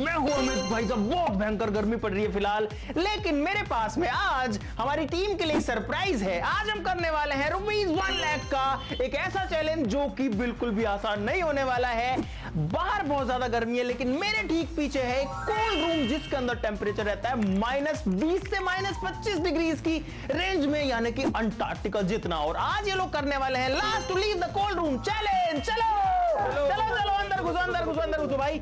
मैं हूं अमित। भाई साहब बहुत भयंकर गर्मी पड़ रही है फिलहाल, लेकिन मेरे पास में आज हमारी टीम के लिए सरप्राइज है। आज हम करने वाले हैं ₹1 लाख का एक ऐसा चैलेंज जो कि बिल्कुल भी आसान नहीं होने वाला है। बाहर बहुत ज्यादा गर्मी है, लेकिन मेरे ठीक पीछे है एक कोल्ड रूम जिसके अंदर टेम्परेचर रहता है -20 से -25 डिग्री की रेंज में, यानी कि अंटार्कटिका जितना। और आज ये लोग करने वाले हैं last to leave the cold room challenge. चलो चलो चलो अंदर घुसो, अंदर घुसो, अंदर घुसो भाई।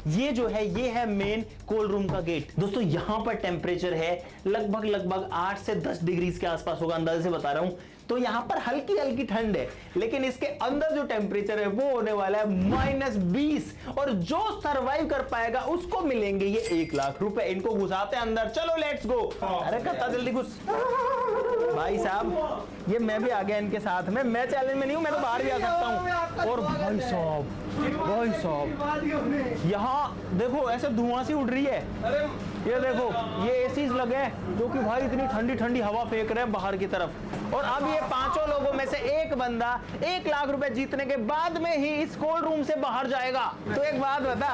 ये जो है ये है मेन कोल्ड रूम का गेट। दोस्तों यहां पर टेम्परेचर है लगभग 8 से 10 डिग्री के आसपास होगा, अंदाजे से बता रहा हूं। तो यहां पर हल्की हल्की ठंड है, लेकिन इसके अंदर जो टेम्परेचर है वो होने वाला है -20। और जो सरवाइव कर पाएगा उसको मिलेंगे ये 1 लाख रुपए। इनको घुसाते हैं अंदर, चलो लेट्स गो। अरे कत्ता जल्दी घुस भाई साहब। ये मैं भी आ गया इनके साथ में, मैं चैलेंज में नहीं हूं, मैं तो बाहर भी आ सकता हूं। और भाई साहब यहाँ देखो ऐसे धुआं सी उड़ रही है। ये देखो ये एसीज लगे हैं जो कि भाई इतनी ठंडी ठंडी हवा फेंक रहे हैं बाहर की तरफ। और अब ये पांचों लोगों में से एक बंदा 1 लाख रुपए जीतने के बाद में ही इस कोल्ड रूम से बाहर जाएगा। तो एक बात बता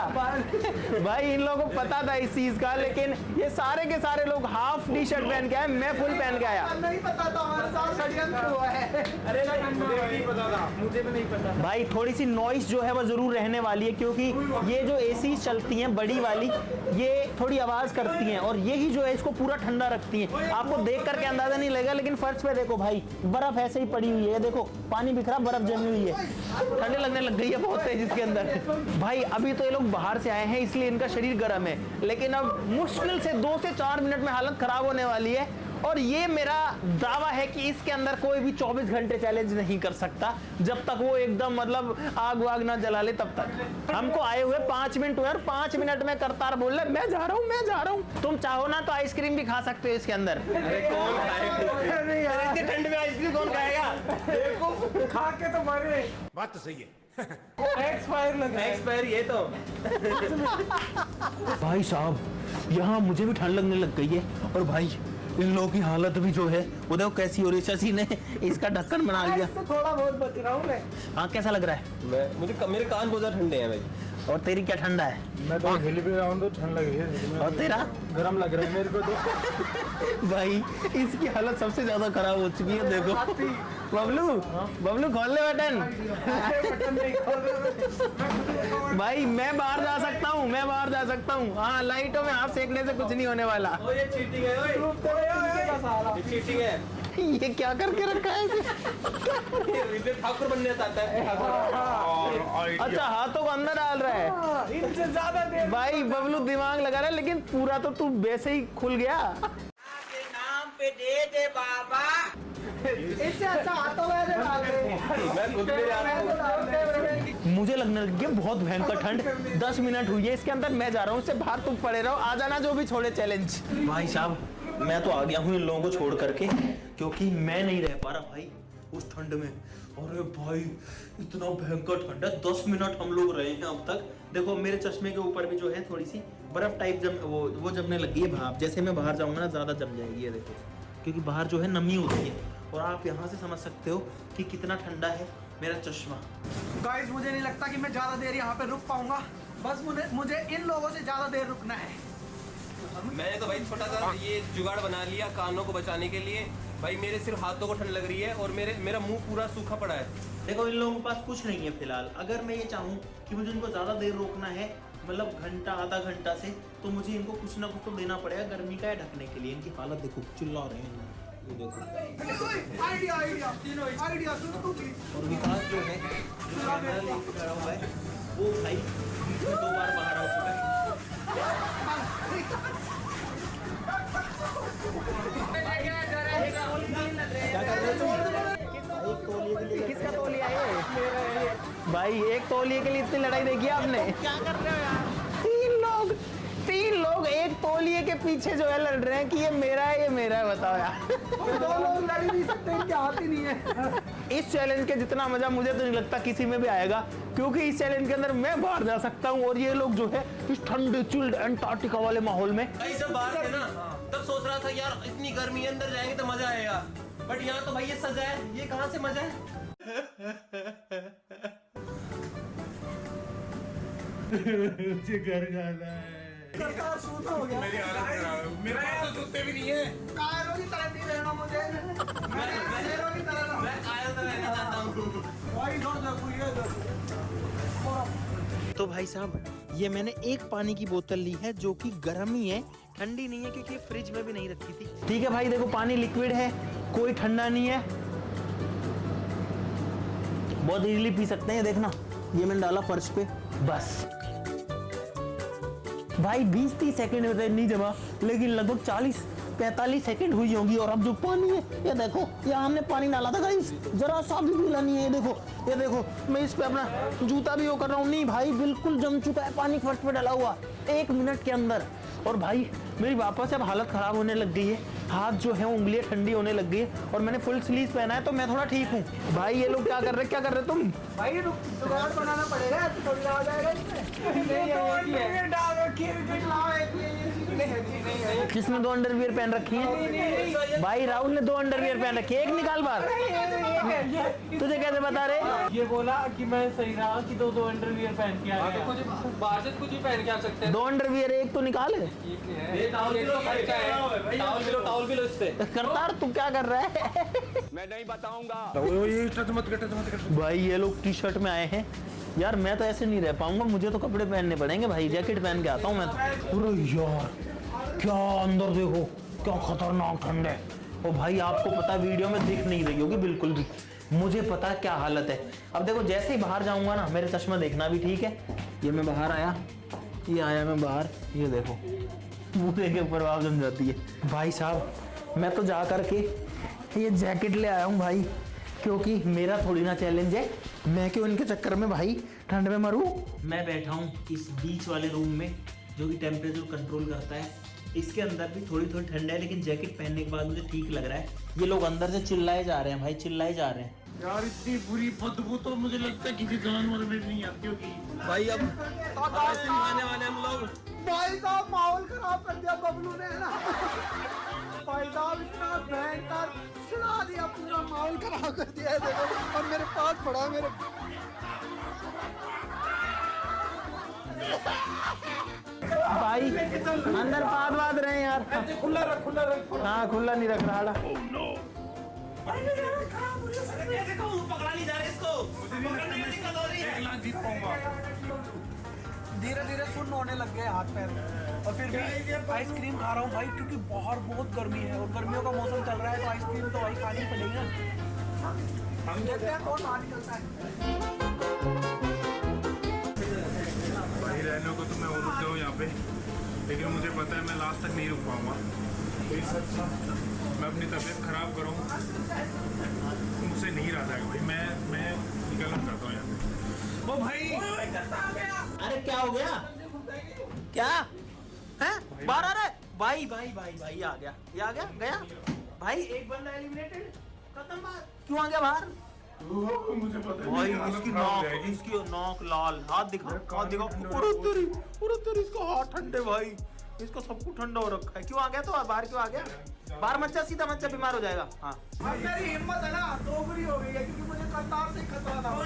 भाई, इन लोगों को पता था इस चीज का, लेकिन ये सारे के सारे लोग हाफ टी शर्ट पहन के आए, मैं फुल पहन के आया। नहीं पता था, हमारे साथ षड्यंत्र हुआ है। अरे मुझे भी नहीं पता था, मुझे भी नहीं पता भाई थोड़ी सी नॉइस जो है वो जरूर रहने वाली है, क्योंकि ये जो एसी चलती हैं बड़ी वाली, ये थोड़ी आवाज करती हैं और यही जो है इसको पूरा ठंडा रखती हैं। आपको देख करके अंदाजा नहीं लगेगा, लेकिन फर्श पे देखो भाई बर्फ ऐसे ही पड़ी हुई है। देखो पानी बिखरा, बर्फ जमी हुई है, ठंडे लगने लग गई है बहुत तेज इसके अंदर। भाई अभी तो ये लोग बाहर से आए हैं इसलिए इनका शरीर गर्म है, लेकिन अब मुश्किल से 2 से 4 मिनट में हालत खराब होने वाली है। और ये मेरा दावा है कि इसके अंदर कोई भी 24 घंटे चैलेंज नहीं कर सकता जब तक वो एकदम मतलब आग वाग ना जला ले तब तक। हमको आए हुए 5 मिनट हुए और 5 मिनट में करतार बोल रहे मैं जा रहा हूँ, मैं जा रहा हूँ। तुम चाहो ना तो आइसक्रीम भी खा सकते हो इसके अंदर। अरे कौन खाएगा इतनी ठंड में आइसक्रीम कौन खाएगा? देखो खा के तो मरे। बात तो सही है। एक्सपायर लग रहा है। एक्सपायर ये तो भाई साहब यहाँ मुझे भी ठंड लगने लग गई है। और भाई इन लोगों की हालत भी जो है वो देखो कैसी हो रही है। शशि ने इसका ढक्कन बना लिया। थोड़ा बहुत बच रहा हूँ मैं। हाँ कैसा लग रहा है? मेरे कान बहुत ज्यादा ठंडे हैं भाई। और तेरी क्या ठंडा है? मैं तो हिल भी रहा हूँ तो ठंड लग रही है। और तेरा? गरम लग रहा है मेरे को तो। भाई इसकी हालत सबसे ज्यादा खराब हो चुकी है। देखो बबलू, बबलू खोल ले बटन। भाई मैं बाहर जा सकता हूँ, मैं बाहर जा सकता हूँ। हाँ लाइटों में हाथ सेकने से कुछ नहीं होने वाला। ये चीटिंग है, ये चीटिंग है। ये क्या करके रखा है ये ठाकुर बनने चाहता है। अच्छा हाथों को अंदर डाल रहा है। इनसे ज्यादा देर भाई बबलू दिमाग लगा रहा है, लेकिन पूरा तो तू वैसे ही खुल गया। के नाम पे दे दे बाबा। इससे अच्छा हाथों में ऐसे डाल दे। मैं खुद भी आ रहा हूँ। मुझे लगने लगी है बहुत भयंकर ठंड। 10 मिनट हुई है इसके अंदर, मैं जा रहा हूँ, उससे बाहर तुम पड़े रहो। आ जाना जो भी छोड़े चैलेंज। भाई साहब मैं तो आ गया हूँ इन लोगों को छोड़ करके, क्योंकि मैं नहीं रह पा रहा भाई उस ठंड में। अरे भाई इतना भयंकर ठंड है। 10 मिनट हम लोग रहे हैं अब तक। देखो मेरे चश्मे के ऊपर भी जो है थोड़ी सी बर्फ टाइप वो जमने लगी है भाप। जैसे मैं बाहर जाऊंगा ना ज्यादा जम जाएगी ये देखो, क्योंकि बाहर जो है नमी होती है। और आप यहाँ से समझ सकते हो कि कितना ठंडा है मेरा चश्मा। गाइस मुझे नहीं लगता कि मैं ज्यादा देर यहाँ पे रुक पाऊंगा। बस मुझे इन लोगों से ज्यादा देर रुकना है। मैंने तो भाई छोटा सा ये जुगाड़ बना लिया कानों को बचाने के लिए। भाई मेरे सिर्फ हाथों को ठंड लग रही है और मेरा मुंह पूरा सूखा पड़ा है। देखो इन लोगों के पास कुछ नहीं है फिलहाल। अगर मैं ये चाहूँ कि मुझे इनको ज्यादा देर रोकना है, मतलब घंटा आधा घंटा से, तो मुझे इनको कुछ ना कुछ तो देना पड़ेगा गर्मी का ढकने के लिए। इनकी हालत देखो, चिल्ला रहे हैं ये देखो। आइडिया आइडिया सुनो तू भी। और विकास जो है जो कैमरा लेके खड़ा हुआ है वो भाई बीच में 2 बार बाहर आ चुका है। क्या कर रहे हो तुम? किसका तौलिया है? भाई एक तौलिए के लिए इतनी लड़ाई देखी आपने? क्या कर रहे हो यार? 3 लोग एक तौलिए के पीछे जो है लड़ रहे हैं कि ये मेरा है, ये मेरा है। बताओ यार। 2 लोग लड़ ही नहीं सकते, इनके हाथ ही नहीं है। इस चैलेंज के जितना मजा मुझे तो नहीं लगता किसी में भी आएगा, क्योंकि इस चैलेंज के अंदर मैं बाहर जा सकता हूँ और ये लोग जो है इस ठंडे चिल्ड अंटार्कटिका वाले माहौल में। भाई सब बाहर थे ना, तब सोच रहा था यार इतनी गर्मी है अंदर जाएंगे तो मजा आएगा। बट यहाँ तो भाई ये सजा है, ये कहाँ से मजा है? मुझे घर जाना है। करतार सूना हो गया। मेरी हालत खराब है, मेरे पास तो जूते भी नहीं है। कायरों की तरह नहीं रहना मुझे। मैं शेरों की तरह रहूं। मैं कायल तो रहना चाहता हूँ। भाई इधर देखो, ये देखो। तो भाई साहब ये मैंने एक पानी की बोतल ली है जो कि गर्म ही है, ठंडी नहीं है क्योंकि फ्रिज में भी नहीं रखी थी। ठीक है भाई, देखो पानी लिक्विड है, कोई ठंडा नहीं है, बहुत इजीली पी सकते हैं। देखना ये मैंने डाला फर्श पे, बस भाई 20-30 सेकंड में नहीं जमा, लेकिन लगभग 40-45 सेकंड हुई होंगी। और अब जो पानी है ये देखो, यहाँ हमने पानी डाला था गाइस, जरा सा भी गीला नहीं है। ये देखो मैं इस पे अपना जूता भी वो कर रहा हूँ, नहीं भाई बिल्कुल जम चुका है पानी फर्श पे डाला हुआ 1 मिनट के अंदर। और भाई मेरी वापस अब हालत खराब होने लग गई है, हाथ जो है उंगलियां ठंडी होने लग गई है, और मैंने फुल स्लीव पहना है तो मैं थोड़ा ठीक हूँ। भाई ये लोग क्या कर रहे तुम? भाई जुगाड़ बनाना पड़ेगा, तो थोड़ी आ जाएगा इसमें। किसने 2 अंडरवियर पहन रखी है? भाई राहुल ने 2 अंडरवियर पहन रखी है, एक निकाल बाहर। तुझे कैसे बता रहे? ये बोला कि मैं सही रहा कि 2 अंडरवियर पहन के आ गया। बाहर से कुछ भी पहन के आ सकते हैं। 2 अंडरवियर एक तो निकाल है। टाउल भी लो इससे। करतार तू क्या कर रहा है? मैं नहीं बताऊंगा। ये टच मत कर। भाई ये लोग टी शर्ट में आए हैं यार, मैं तो ऐसे नहीं रह पाऊंगा, मुझे तो कपड़े पहनने पड़ेंगे भाई, जैकेट पहन के आता हूँ मैं तो। अरे यार क्या अंदर देखो, क्या खतरनाक ठंड है। और भाई आपको पता वीडियो में दिख नहीं रही होगी बिल्कुल भी, मुझे पता है क्या हालत है। अब देखो जैसे ही बाहर जाऊंगा ना, मेरे चश्मा देखना भी ठीक है। ये मैं बाहर आया, ये आया मैं बाहर, ये देखो मुझे के ऊपर आवाज जम जाती है। भाई साहब मैं तो जा करके ये जैकेट ले आया हूँ भाई, क्योंकि मेरा थोड़ी ना चैलेंज है, मैं क्यों इनके चक्कर में भाई ठंड में मरूं। मैं बैठा हूँ इस बीच वाले रूम में जो कि टेम्परेचर कंट्रोल करता है। इसके अंदर भी थोड़ी थोड़ी ठंड है, लेकिन जैकेट पहनने के बाद मुझे ठीक लग रहा है। ये लोग अंदर से चिल्लाए जा रहे हैं भाई, चिल्लाए जा रहे हैं। यार इतनी बुरी बदबू तो मुझे लगता है किसी जानवर में नहीं आती होगी। भाई अब ऐसे आने वाले हम लोग। भाई साहब माहौल खराब कर दिया बबलू ने ना। भाई साहब इतना भयंकर सुना दिया, पूरा माहौल खराब कर दिया है। देखो और मेरे पास पड़ा है, मेरे भाई अंदर बात रहे हैं यार। खुला रख। हाँ खुला नहीं रख रहा। पकड़ा नहीं जा रहा इसको, पकड़ने में दिक्कत हो रही है। जीत पाऊंगा। धीरे धीरे सुन्न होने लग गए हाथ पैर, और फिर भी आइसक्रीम खा रहा हूँ भाई, क्योंकि बाहर बहुत गर्मी है और गर्मियों का मौसम चल रहा है, तो आइसक्रीम तो भाई खानी पड़ेगी ना। हम देखते हैं कौन बाहर निकलता है। भाई रहने को तो मैं और रुक जाऊँ यहाँ पे, लेकिन मुझे पता है मैं लास्ट तक नहीं रुक पाऊंगा। तो इस अच्छा मैं अपनी तबीयत खराब करूँ, मुझसे नहीं रहा जाएगा भाई। मैं निकलना चाहता हूँ यहाँ से। ओ भाई अरे क्या हो गया? क्या है बाहर आ रहा है? भाई आ गया, ये आ गया भाई। एक बंदा एलिमिनेटेड, खत्म बात। क्यों आ गया बाहर? मुझे पता है भाई हालत इसकी खराब हो नाक, जाएगी। इसकी नाक लाल। हाथ दिखा, हाथ दिखा। अरे तेरी इसका हाथ ठंडे भाई, इसका सब कुछ ठंडा हो रखा है। क्यों आ गया? तो बाहर क्यों आ गया? बाहर मत जा, सीधा मत जा, बीमार हो जाएगा। हाँ अब मेरी हिम्मत है ना दोगुनी हो गई है, क्योंकि मुझे करतार से खतरा था। वो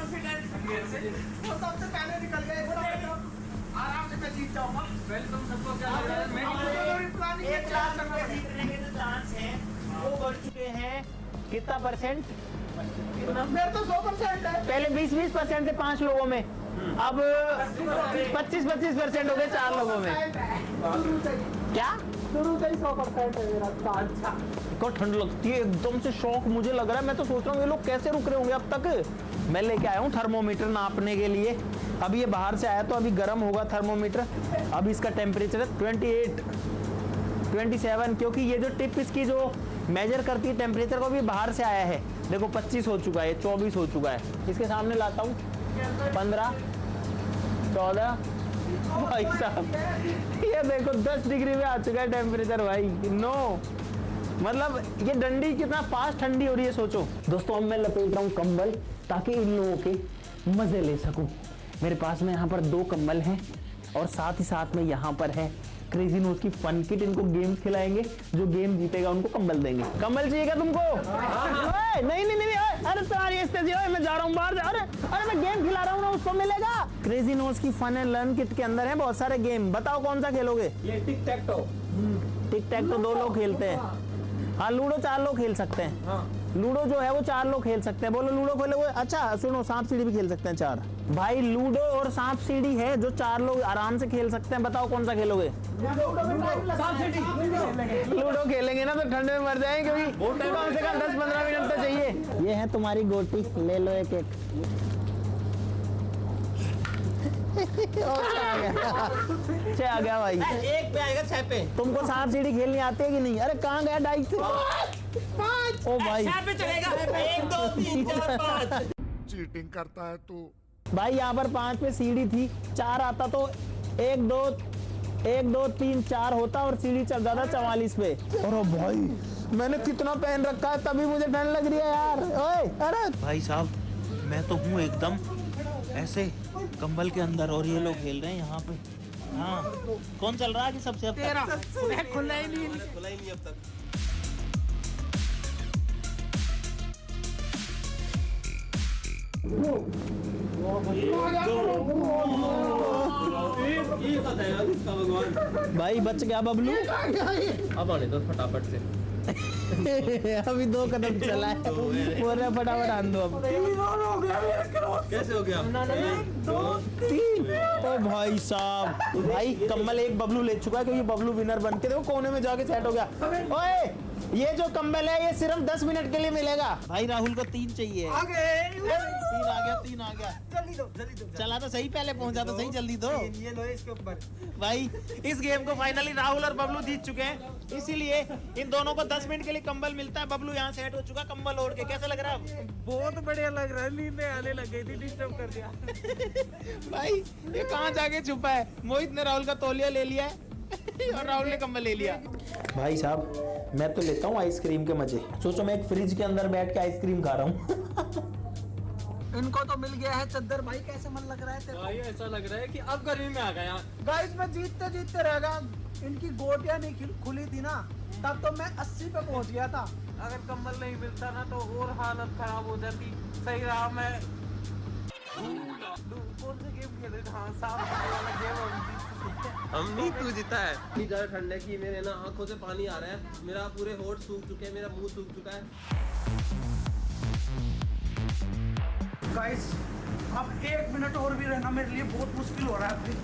सबसे पहले निकल गए, आराम से मैं जीत जाऊंगा। वेलकम सबको। क्या लग रहा है? मैं एक लाख रुपए जीतने के जो चांस हैं वो बढ़ चुके हैं कितना परसेंट? मेरे तो 100% है। पहले 20% थे 5 लोगों में, अब 25% हो गए 4 लोगों में। क्या शुरू से ही 100% है मेरा। अच्छा को ठंड लगती है एकदम से, शौक मुझे लग रहा है। मैं तो सोच रहा हूँ ये लोग कैसे रुक रहे होंगे अब तक। मैं लेके आया हूँ थर्मोमीटर नापने के लिए। अभी ये बाहर से आया तो अभी गर्म होगा थर्मोमीटर। अब इसका टेम्परेचर है 28, 27, क्योंकि ये जो टिप इसकी जो मेजर करती है टेम्परेचर को, भी बाहर से आया है। देखो 25 हो चुका है, 24 हो चुका है। इसके सामने लाता हूँ 15, 14। भाई साहब ये देखो 10 डिग्री में आ चुका है टेम्परेचर भाई। नो मतलब ये डंडी कितना फास्ट ठंडी हो रही है, सोचो। दोस्तों अब मैं लपेट रहा हूँ कंबल, ताकि इन लोगों के मजे ले सकूं। मेरे पास में यहाँ पर 2 कंबल हैं, और साथ ही साथ में यहाँ पर है क्रेजी नोज की फन किट। इनको गेम खिलाएंगे, जो गेम जीतेगा उनको कंबल देंगे। कंबल चाहिए क्या तुमको? ओए नहीं नहीं नहीं ओए, अरे तुम्हारी स्टेजी, ओए मैं जा रहा हूँ बाहर, अरे अरे मैं गेम खिला रहा हूँ ना, उसको मिलेगा। क्रेजी नोज की फन एंड लर्न किट के अंदर है बहुत सारे गेम, बताओ कौन सा खेलोगे? ये टिक टैक टो। टिक टैक तो 2 लोग खेलते हैं। हाँ लूडो 4 लोग खेल सकते हैं। हाँ। लूडो जो है वो 4 लोग खेल सकते हैं। बोलो लूडो खेलोगे? अच्छा सुनो, सांप सीढ़ी भी खेल सकते हैं 4। भाई लूडो और सांप सीढ़ी है जो 4 लोग आराम से खेल सकते हैं, बताओ कौन सा खेलोगे? लूडो खेलेंगे ना तो ठंडे में मर जाएंगे, क्योंकि कम से कम 10-15 मिनट तो चाहिए। ये है तुम्हारी गोटी, ले लो एक एक। आ गया भाई, 1 पे आएगा 6 पे। तुमको सांप सीढ़ी खेलनी आती है कि नहीं? अरे कहाँ गया डाइस से? ओ भाई 6 पे चलेगा। 1 2 3 4 5। चीटिंग करता है तू। भाई यहाँ पर 5 पे सीढ़ी थी, 4 आता तो 1 2 3 4 होता और सीढ़ी चल जाता 44 पे। अरे भाई मैंने कितना पहन रखा है तभी मुझे ठंड लग रही है यार। ओए अरे भाई साहब मैं तो हूँ एकदम ऐसे कंबल के अंदर, और ये लोग खेल रहे हैं यहाँ पे। हाँ कौन चल रहा है कि सबसे अब तक? खुला ही नहीं। खुला ही नहीं अब तक। भाई बच गया बबलू। अब आने दो फटाफट से। अभी 2 कदम चला है, बोल रहे फटाफट आन दो अब। कैसे हो गया? 3। ओ भाई साहब, भाई कम्बल एक बबलू ले चुका है, क्योंकि बबलू विनर बन के देखो कोने में जाके सेट हो गया। ओए ये जो कंबल है ये सिर्फ 10 मिनट के लिए मिलेगा। भाई राहुल को 3 चाहिए। 3 आ गया। जल्दी दो। चला तो सही, पहले पहुंचा तो सही, जल्दी दो। ये लो इसके ऊपर। भाई इस गेम को फाइनली राहुल और बबलू जीत चुके हैं, इसीलिए इन दोनों को 10 मिनट के लिए कंबल मिलता है। बबलू यहाँ सेट हो चुका कंबल ओढ़ के, कैसा लग रहा है अब? बहुत बढ़िया लग रहा है, नींद आने लग गई थी, डिस्टर्ब कर दिया। भाई ये कहाँ जाके छुपा है? मोहित ने राहुल का तौलिया ले लिया है और राहुल ने कंबल ले लिया। भाई साहब मैं तो लेता हूँ आइसक्रीम के मजे। सोचो मैं एक फ्रिज के अंदर बैठ के आइसक्रीम खा रहा हूँ। इनको तो मिल गया है चद्दर। भाई कैसे मन लग रहा है तेरे को? भाई ऐसा लग रहा है कि अब गर्मी में आ गए यहाँ। गाइस मैं जीतते जीतते रह गया। इनकी गोटियां नहीं खुली थी ना, तब तो मैं 80 पे पहुंच गया था। अगर कंबल नहीं मिलता ना तो और हालत खराब हो जाती। सही रहा मैं कौन सा गेम खेल रहे थे? हाँ सांप सीढ़ी वाला गेम हम जीत चुके हैं। हम नहीं, तू जीता है। इतनी ज़्यादा ठंड है कि मेरे ना आंखों से पानी आ रहा है, मेरा पूरे होठ सूख चुके हैं, मेरा मुंह सूख चुका है। गाइस अब 1 मिनट और भी रहना मेरे लिए बहुत मुश्किल हो रहा है। भाई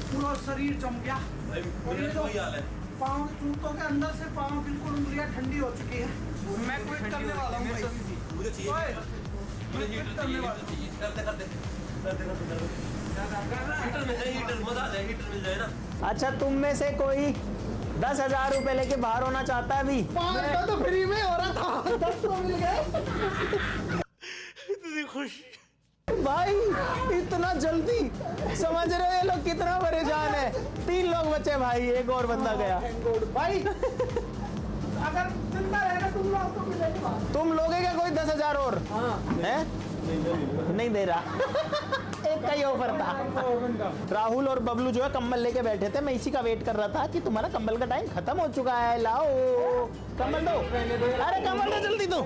पूरा शरीर जम गया। भाई और ये मेरा जो वही हाल है। पाँव जूतों के अंदर से पाँव बिल्कुल उंगलियां ठंडी हो चुकी है। मैं क्विट करने वाला हूँ भाई। मुझे चाहिए, मुझे हीटर चाहिए, हीटर चाहिए। करते हीटर मिल जाए, हीटर मजा आ जाए, हीटर मिल जाए ना। अच्छा तुम में से कोई 10,000 रुपए लेके बाहर होना चाहता है अभी? 5 तो फ्री में हो रहा था, 10 तो मिल गए। भाई इतना जल्दी, समझ रहे हो ये लोग कितना परेशान है। 3 लोग बचे भाई, एक और बंदा गया। भाई अगर जिंदा रहेगा तुम लोग तो मिलेगा। तुम लोगे क्या कोई 10,000 और? हैं? नहीं दे रहा। एक का ही ऑफर था। राहुल और बबलू जो है कंबल लेके बैठे थे, मैं इसी का वेट कर रहा था कि तुम्हारा कंबल का टाइम खत्म हो चुका है, लाओ कंबल दो। अरे कंबल दो जल्दी दो।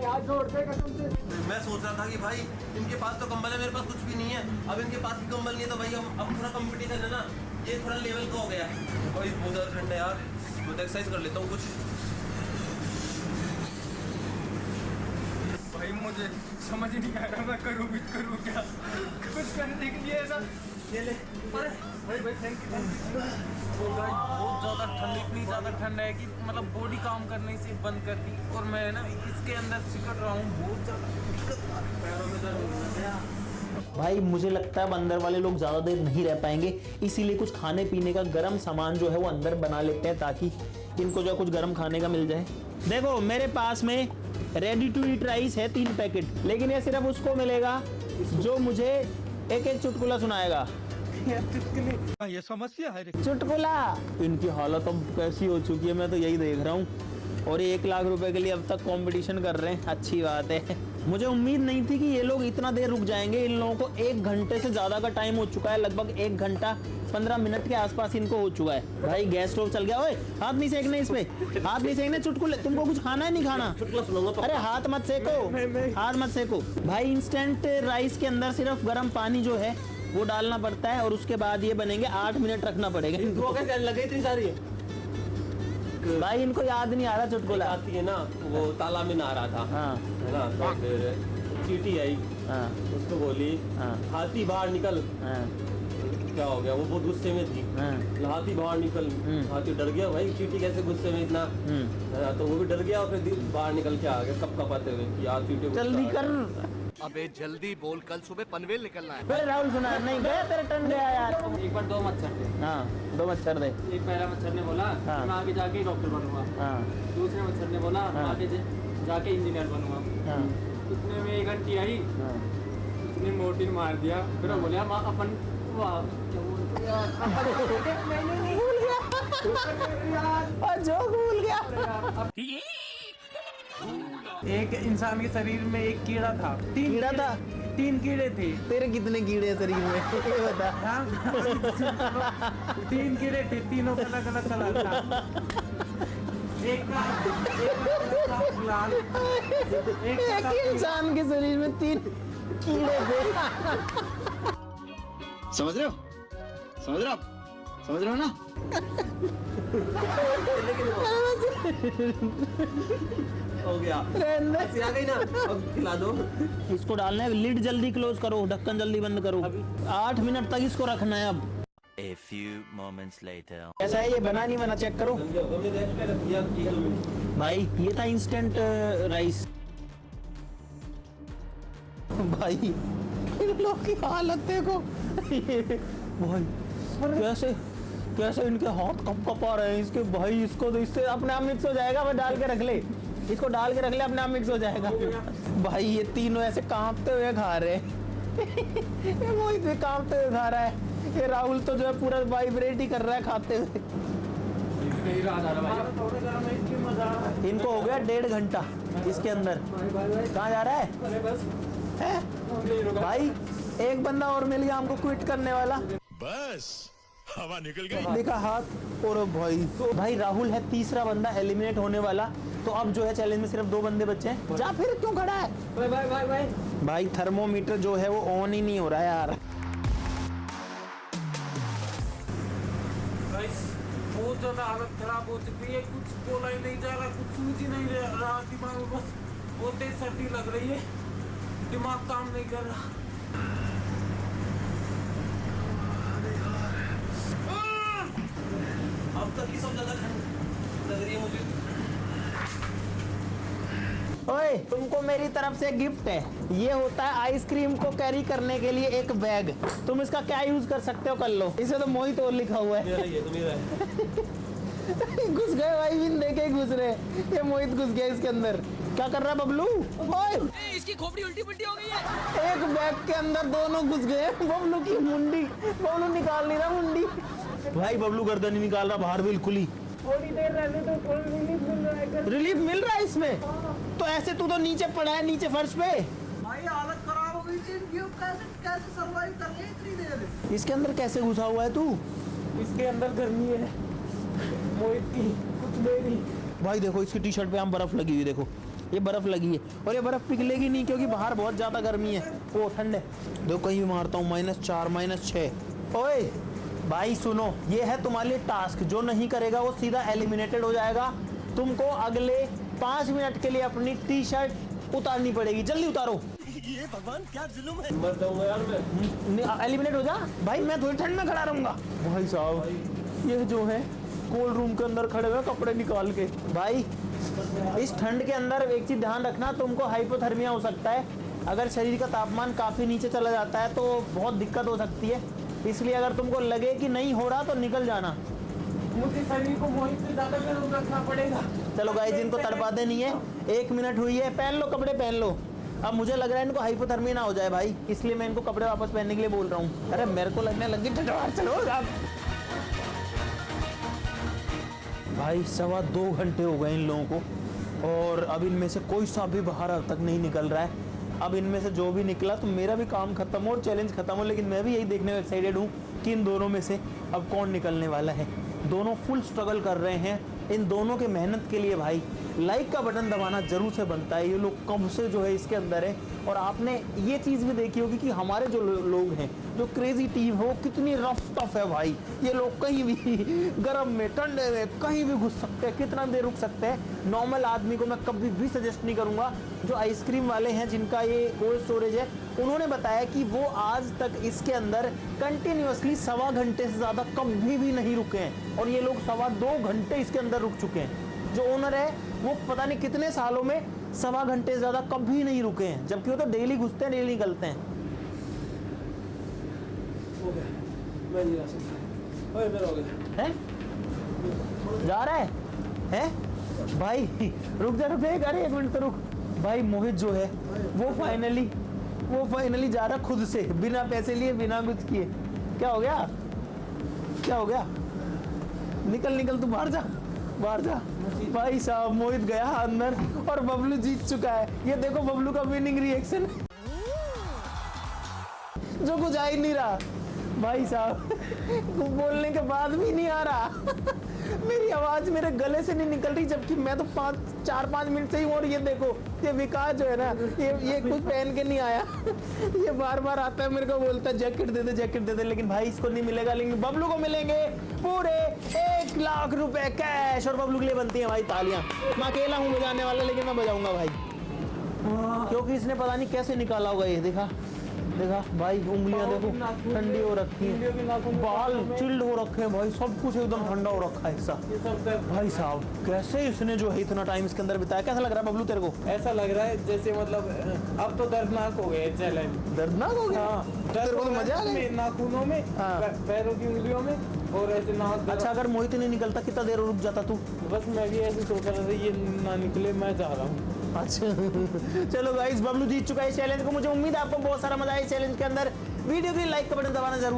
मैं सोच रहा था कि भाई इनके पास तो कंबल है, मेरे पास कुछ भी नहीं है। अब इनके पास भी कंबल नहीं है तो भाई हम अब थोड़ा कंपटीशन है ना, ये थोड़ा लेवल का हो गया है। भाई बहुत ज़्यादा ठंड है यार, मैं तो एक्सरसाइज कर लेता हूँ कुछ। भाई मुझे समझ ही नहीं आ रहा मैं करूँ क्या। कुछ करने के लिए ऐसा ये ले। अरे भाई थैंक यू। बहुत ज़्यादा ठंड, इतनी ज़्यादा ठंड है कि मतलब बॉडी काम करने से बंद कर दी, और मैं ना इसके अंदर सिकड़ रहा हूँ। बहुत ज़्यादा दिक्कत आ रही है, पैरों में दर्द हो गया। भाई मुझे लगता है अंदर वाले लोग ज़्यादा देर नहीं रह पाएंगे, इसीलिए कुछ खाने पीने का गर्म सामान जो है वो अंदर बना लेते हैं ताकि इनको जो कुछ गर्म खाने का मिल जाए। देखो मेरे पास में रेडी टू ईट राइस है 3 पैकेट, लेकिन ये सिर्फ उसको मिलेगा जो मुझे एक चुटकुला सुनाएगा। ये समस्या है। चुटकुला। इनकी हालत अब कैसी हो चुकी है मैं तो यही देख रहा हूँ, और 1 लाख रुपए के लिए अब तक कंपटीशन कर रहे हैं। अच्छी बात है। मुझे उम्मीद नहीं थी कि ये लोग इतना देर रुक जाएंगे। इन लोगों को 1 घंटे से ज़्यादा का टाइम हो चुका है, लगभग 1 घंटा 15 मिनट के आसपास इनको हो चुका है। भाई गैस स्टोव चल गया। ओए हाथ नहीं सेकने, इस पे हाथ नहीं सेकने। चुटकुले, तुमको कुछ खाना है नहीं खाना? अरे हाथ मत सेको, हाथ मत सेको। भाई इंस्टेंट राइस के अंदर सिर्फ गर्म पानी जो है वो डालना पड़ता है और उसके बाद ये बनेंगे। 8 मिनट रखना पड़ेगा। लगे इतनी सारी भाई इनको याद नहीं आ रहा चुटकुला। आती है ना, वो तालाब में नहा रहा था, हाँ है ना, तो फिर चींटी आई, हाँ उसको बोली हाँ हाथी बाहर निकल। हाँ क्या हो गया, वो बहुत गुस्से में थी। हाँ हाथी बाहर निकल, हाथी डर गया, भाई चींटी कैसे गुस्से में इतना, है ना, तो वो भी डर गया और फिर बाहर निकल के आ गया कप कपाते हुए कि यार चींटी जल्दी कर। अबे जल्दी बोल, कल सुबह पनवेल निकलना है। अरे राहुल सुना नहीं गया, तेरा टर्न गया यार। एक बार 2 मच्छर थे। हाँ 2 मच्छर दे। एक पहला मच्छर ने बोला हाँ। मैं आगे जाके डॉक्टर बनूंगा। हाँ दूसरे मच्छर ने बोला मैं हाँ। आगे जाके इंजीनियर बनूंगा। हाँ इतने में एक आंटी आई, हाँ उसने मोर्टिन मार दिया। फिर वो बोला माँ अपन वाह क्या बोलते हैं यार? और जो भूल गया। एक इंसान के शरीर में एक कीड़ा था। कीड़ा था? 3 कीड़े थे। तेरे कितने कीड़े हैं शरीर में ये बता। हाँ? 3 कीड़े थे, तीनों का अलग अलग कलर था। एक का था लाल, एक ही इंसान के शरीर में 3 कीड़े थे। समझ रहे हो, समझ रहे हो आप, समझ रहे हो ना? हो गया, रहने हंसी आ गई ना, अब खिला दो। दे। इसको डालना है, लिड जल्दी क्लोज करो, ढक्कन जल्दी बंद करो। 8 मिनट तक इसको रखना है। अब A few moments later. कैसा है ये, बना नहीं बना चेक करो। तुमने गैस पे रख दिया कि भाई ये था इंस्टेंट राइस। भाई इन लोग की हालत देखो। भाई कैसे कैसे इनके हाथ कप कप आ रहे हैं इसके। भाई इसको तो इससे अपने आप मिक्स हो जाएगा। मैं डाल के रख ले, इसको डाल के रख ले, अपने आप मिक्स हो जाएगा। भाई ये तीनों ऐसे कांपते हुए खा रहे हैं। ये मोहित भी कांपते हुए खा रहा है। ये राहुल तो जो है पूरा वाइब्रेट ही कर रहा है खाते हुए। नहीं रहा जा रहा भाई। इनको हो गया 1.5 घंटा इसके अंदर। कहाँ जा रहा है? अरे बस हैं? भाई एक बंदा और मिल गया हमको क्विट करने वाला। बस हवा निकल गई। देखा हाथ। और भाई राहुल है तीसरा बंदा एलिमिनेट होने वाला। तो अब जो है चैलेंज में सिर्फ 2 बंदे बचे हैं। जा फिर क्यों खड़ा है? भाई भाई भाई भाई भाई थर्मोमीटर जो है वो ऑन ही नहीं हो रहा है यार। बहुत ज्यादा हालत खराब हो चुकी है। कुछ बोला ही नहीं जा रहा, कुछ सूझ ही नहीं रहा दिमाग में। बस बहुत तेज सर्दी लग रही है, दिमाग काम नहीं कर रहा। अब तक की सब ज्यादा ठंड लग रही है मुझे। ओए तुमको मेरी तरफ से गिफ्ट है। ये होता है आइसक्रीम को कैरी करने के लिए एक बैग। तुम इसका क्या यूज कर सकते हो कर लो। इसे तो मोहित और लिखा हुआ है। मेरा ही है, तो मेरा है। घुस गए भाई, बिन देखे घुस रहे। ये मोहित घुस गया इसके अंदर। क्या कर रहा है बबलू? ओए इसकी खोपड़ी उल्टी पुल्टी हो गई है। एक बैग के अंदर दोनों घुस गए। बबलू की मुंडी, बबलू निकाल नहीं रहा मुंडी। भाई बबलू गर्दन नहीं निकाल रहा बाहर बिल्कुल ही। थोड़ी देर रहने तो थोड़ा रिलीफ मिल रहा है। रिलीफ मिल रहा है इसमें? तो ऐसे तू तो नीचे पड़ा है, नीचे फर्श पे। भाई हालत खराब हो गई थी इनकी। अब कैसे सर्वाइव कर रहे हैं इतनी देर? इसके अंदर कैसे घुसा हुआ है तू? इसके अंदर गर्मी है मोहित की, कुछ मेरी। भाई देखो इसकी टी शर्ट पे हम बर्फ लगी हुई, देखो ये बर्फ लगी है। और ये बर्फ पिघलेगी नहीं क्योंकि बाहर बहुत ज्यादा गर्मी है। वो ठंड है। देखो कहीं भी मारता हूँ -4 -6। ओए भाई सुनो, ये है तुम्हारे लिए टास्क। जो नहीं करेगा वो सीधा एलिमिनेटेड हो जाएगा। तुमको अगले 5 मिनट के लिए अपनी टी शर्ट उतारनी पड़ेगी। जल्दी उतारो। ये भगवान क्या जुल्म है। मर जाऊंगा यार मैं। एलिमिनेट हो जा भाई, मैं थोड़ी ठंड में खड़ा रहूंगा। भाई साहब ये जो है कोल्ड रूम के अंदर खड़े हुए कपड़े निकाल के। भाई इस ठंड के अंदर एक चीज ध्यान रखना, तुमको हाइपोथर्मिया हो सकता है। अगर शरीर का तापमान काफी नीचे चला जाता है तो बहुत दिक्कत हो सकती है। इसलिए अगर तुमको लगे कि नहीं हो रहा तो निकल जाना। मुझे शरीर को मोहित से ज्यादा गर्म रखना पड़ेगा। चलो गाइस इनको तड़पाते नहीं है। 1 मिनट हुई है, पहन लो कपड़े पहन लो। अब मुझे लग रहा है इनको हाइपोथर्मिया ना हो जाए भाई, इसलिए मैं इनको कपड़े वापस पहनने के लिए बोल रहा हूँ। अरे मेरे को लगने लगी ठंड। चलो अब भाई 2.25 घंटे हो गए इन लोगों को और अब इनमें से कोई सा भी बाहर अब तक नहीं निकल रहा है। अब इनमें से जो भी निकला तो मेरा भी काम खत्म हो और चैलेंज खत्म हो, लेकिन मैं भी यही देखने को एक्साइटेड हूँ कि इन दोनों में से अब कौन निकलने वाला है। दोनों फुल स्ट्रगल कर रहे हैं। इन दोनों के मेहनत के लिए भाई लाइक का बटन दबाना जरूर से बनता है। ये लोग कब से जो है इसके अंदर है, और आपने ये चीज़ भी देखी होगी कि हमारे जो लोग हैं, जो क्रेजी टीम है, वो कितनी रफ टफ है भाई। ये लोग कहीं भी गर्म में ठंडे में कहीं भी घुस सकते हैं, कितना देर रुक सकते हैं। नॉर्मल आदमी को मैं कभी भी सजेस्ट नहीं करूँगा। जो आइसक्रीम वाले हैं जिनका ये कोल्ड स्टोरेज है, उन्होंने बताया कि वो आज तक इसके अंदर कंटिन्यूअसली 1.25 घंटे से ज़्यादा कभी भी नहीं रुके हैं, और ये लोग 2.25 घंटे इसके अंदर रुक चुके हैं। जो ओनर है वो पता नहीं कितने सालों में 1.25 घंटे से ज़्यादा कभी नहीं रुके हैं, जबकि वो तो डेली घुसते हैं, डेली निकलते हैं। हैं? जा रहा है? हैं? भाई रुक जा, अरे 1 मिनट तो रुक। भाई मोहित जो है वो फाइनली जा रहा खुद से, बिना पैसे लिए, बिना कुछ किए। क्या हो गया? क्या हो गया? निकल तू बाहर जा। भाई साहब मोहित गया अंदर और बबलू जीत चुका है। ये देखो बबलू का विनिंग रिएक्शन, जो कुछ आ ही नहीं रहा भाई साहब। बोलने के बाद भी नहीं आ रहा। मेरी आवाज मेरे गले से नहीं निकल रही, जबकि मैं तो 4-5 मिनट से ही हूँ। और ये देखो ये विकास जो है ना, ये कुछ पहन के नहीं आया। ये बार बार आता है मेरे को, बोलता है जैकेट दे दे, लेकिन भाई इसको नहीं मिलेगा। लेकिन बबलू को मिलेंगे पूरे 1 लाख रुपए कैश, और बबलू के लिए बनती है भाई तालियां। मैं अकेला हूँ बजाने वाला, लेकिन मैं बजाऊंगा भाई, क्योंकि इसने पता नहीं कैसे निकाला होगा। ये देखा भाई, उंगलियां देखो ठंडी हो रखी है, बाल चिल्ड हो रखे हैं भाई, सब कुछ एकदम ठंडा हो रखा है ऐसा। भाई साहब कैसे इसने जो है इतना टाइम इसके अंदर बिताया। कैसा लग रहा है बबलू तेरे को? ऐसा लग रहा है जैसे मतलब अब तो दर्दनाक हो गए चैलेंज। दर्दनाक हो गया? हाँ, तेरे को तो मजा आ गया नाखूनों में, पैरों की उंगलियों में, और ऐसे नाक। अच्छा अगर मोहित नहीं निकलता कितना देर रुक जाता तू? बस मैं भी ऐसे सोच रहा था ये ना निकले, मैं जा रहा हूँ। अच्छा चलो गाइस, बबलू जीत चुका है इस चैलेंज को। मुझे उम्मीद है आपको बहुत सारा मजा आया इस चैलेंज के अंदर। वीडियो के लिए लाइक का बटन दबाना जरूर